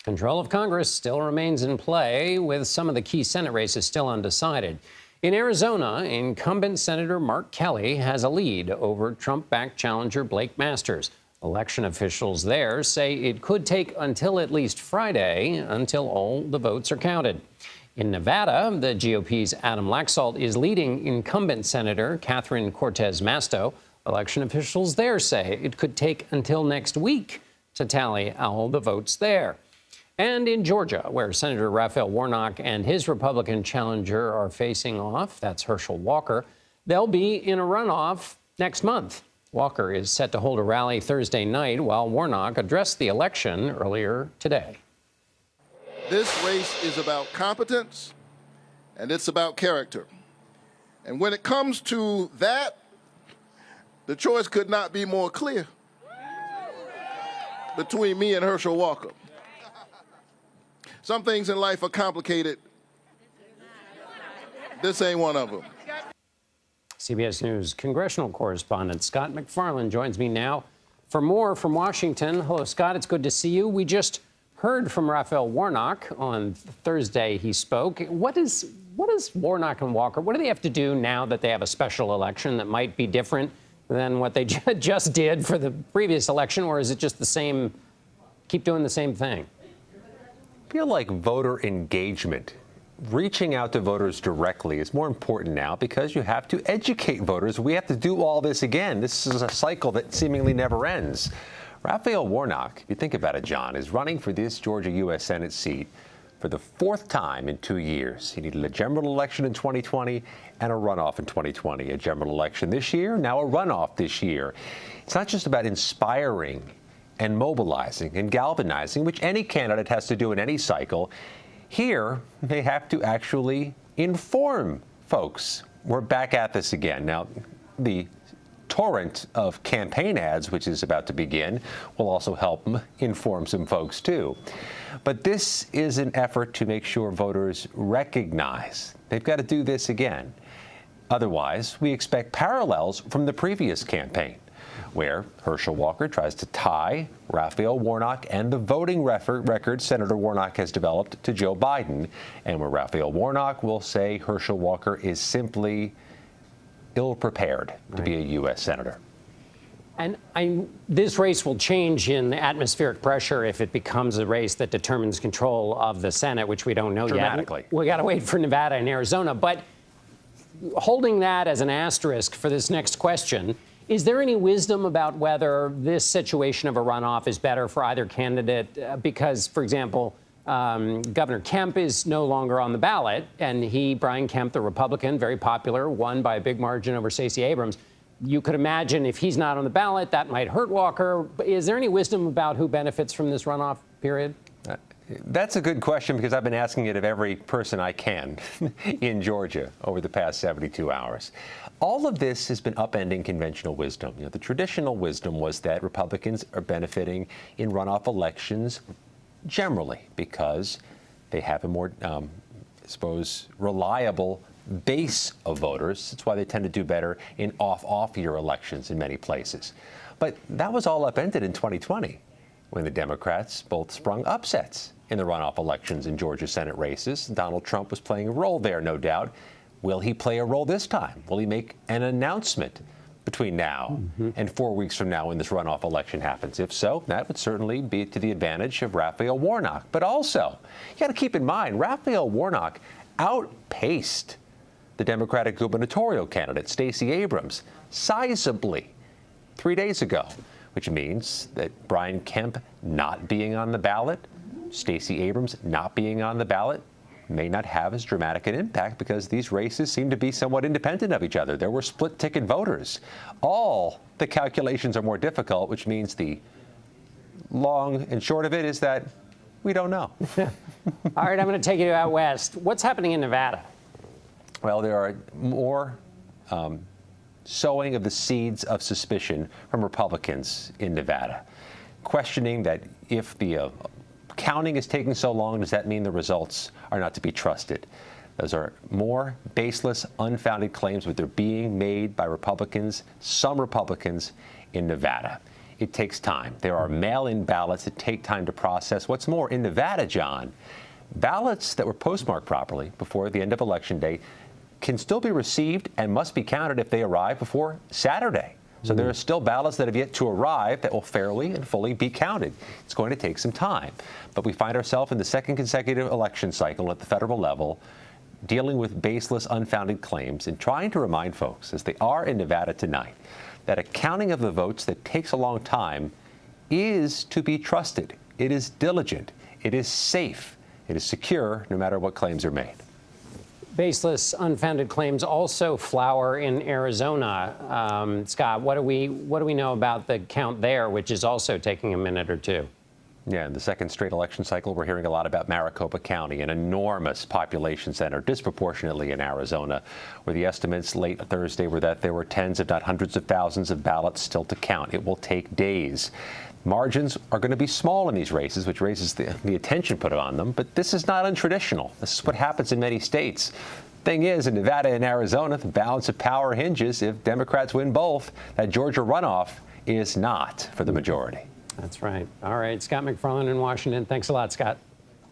Control of Congress still remains in play, with some of the key Senate races still undecided. In Arizona, incumbent Senator Mark Kelly has a lead over Trump-backed challenger Blake Masters. Election officials there say it could take until at least Friday until all the votes are counted. In Nevada, the GOP's Adam Laxalt is leading incumbent Senator Catherine Cortez Masto. Election officials there say it could take until next week to tally all the votes there. And in Georgia, where Senator Raphael Warnock and his Republican challenger are facing off, that's Herschel Walker, they'll be in a runoff next month. Walker is set to hold a rally Thursday night, while Warnock addressed the election earlier today. This race is about competence, and it's about character. And when it comes to that, the choice could not be more clear between me and Herschel Walker. Some things in life are complicated. This ain't one of them. CBS News congressional correspondent Scott MacFarlane joins me now for more from Washington. Hello, Scott. It's good to see you. We just heard from Raphael Warnock on Thursday. He spoke. What is Warnock and Walker? What do they have to do now that they have a special election that might be different than what they just did for the previous election, or is it just the same? Keep doing the same thing. I feel like voter engagement, reaching out to voters directly, is more important now because you have to educate voters. We have to do all this again. This is a cycle that seemingly never ends. Raphael Warnock, if you think about it, John, is running for this Georgia U.S. Senate seat for the fourth time in 2 years. He needed a general election in 2020 and a runoff in 2020. A general election this year, now a runoff this year. It's not just about inspiring and mobilizing and galvanizing, which any candidate has to do in any cycle. Here, they have to actually inform folks. We're back at this again. Now, the torrent of campaign ads, which is about to begin, will also help inform some folks, too. But this is an effort to make sure voters recognize they've got to do this again. Otherwise, we expect parallels from the previous campaign, where Herschel Walker tries to tie Raphael Warnock and the voting record Senator Warnock has developed to Joe Biden, and where Raphael Warnock will say Herschel Walker is simply ill-prepared to be a U.S. Senator. And this race will change in atmospheric pressure if it becomes a race that determines control of the Senate, which we don't know dramatically yet. We got to wait for Nevada and Arizona. But holding that as an asterisk for this next question, is there any wisdom about whether this situation of a runoff is better for either candidate? Because, for example, Governor Kemp is no longer on the ballot, and Brian Kemp, the Republican, very popular, won by a big margin over Stacey Abrams. You could imagine if he's not on the ballot, that might hurt Walker. Is there any wisdom about who benefits from this runoff period? That's a good question, because I've been asking it of every person I can in Georgia over the past 72 hours. All of this has been upending conventional wisdom. The traditional wisdom was that Republicans are benefiting in runoff elections generally because they have a more, reliable base of voters. That's why they tend to do better in off-year elections in many places. But that was all upended in 2020 when the Democrats both sprung upsets in the runoff elections in Georgia Senate races. Donald Trump was playing a role there, no doubt. Will he play a role this time? Will he make an announcement between now and 4 weeks from now when this runoff election happens? If so, that would certainly be to the advantage of Raphael Warnock. But also, you got to keep in mind, Raphael Warnock outpaced the Democratic gubernatorial candidate, Stacey Abrams, sizably 3 days ago, which means that Brian Kemp not being on the ballot, Stacey Abrams not being on the ballot, may not have as dramatic an impact because these races seem to be somewhat independent of each other. There were split-ticket voters. All the calculations are more difficult, which means the long and short of it is that we don't know. All right, I'm going to take you out west. What's happening in Nevada? Well, there are more sowing of the seeds of suspicion from Republicans in Nevada, questioning that if the counting is taking so long, does that mean the results are not to be trusted? Those are more baseless, unfounded claims, but they're being made by Republicans, some Republicans in Nevada. it takes time. There are mail-in ballots that take time to process. What's more, in Nevada, John, ballots that were postmarked properly before the end of Election Day can still be received and must be counted if they arrive before Saturday. So there are still ballots that have yet to arrive that will fairly and fully be counted. It's going to take some time. But we find ourselves in the second consecutive election cycle at the federal level, dealing with baseless, unfounded claims and trying to remind folks, as they are in Nevada tonight, that a counting of the votes that takes a long time is to be trusted. It is diligent. It is safe. It is secure, no matter what claims are made. Baseless, unfounded claims also flower in Arizona. Scott, what do we know about the count there, which is also taking a minute or two? Yeah, in the second straight election cycle, we're hearing a lot about Maricopa County, an enormous population center, disproportionately in Arizona, where the estimates late Thursday were that there were tens, if not hundreds of thousands of ballots still to count. It will take days. Margins are going to be small in these races, which raises the attention put on them. But this is not untraditional. This is what happens in many states. Thing is, in Nevada and Arizona, the balance of power hinges if Democrats win both. That Georgia runoff is not for the majority. That's right. All right. Scott MacFarlane in Washington. Thanks a lot, Scott.